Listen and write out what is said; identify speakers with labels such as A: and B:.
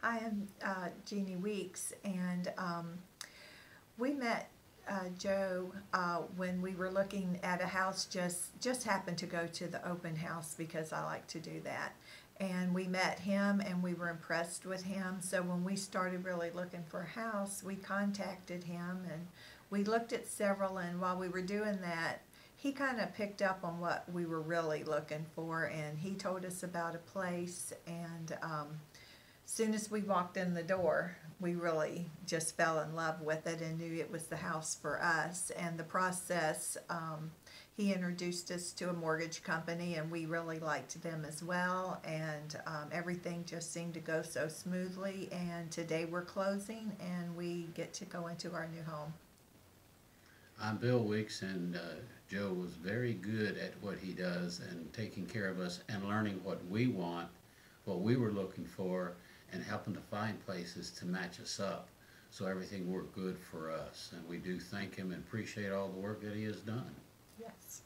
A: Hi, I'm Jeanne Weeks, and we met Joe when we were looking at a house. Just happened to go to the open house because I like to do that. And we met him, and we were impressed with him. So when we started really looking for a house, we contacted him, and we looked at several. And while we were doing that, he kind of picked up on what we were really looking for, and he told us about a place. And soon as we walked in the door, we really just fell in love with it and knew it was the house for us. And the process, he introduced us to a mortgage company, and we really liked them as well. And everything just seemed to go so smoothly. And today we're closing, and we get to go into our new home.
B: I'm Bill Weeks, and Joe was very good at what he does and taking care of us and learning what we want, what we were looking for, and helping to find places to match us up so everything worked good for us. And we do thank him and appreciate all the work that he has done.
A: Yes.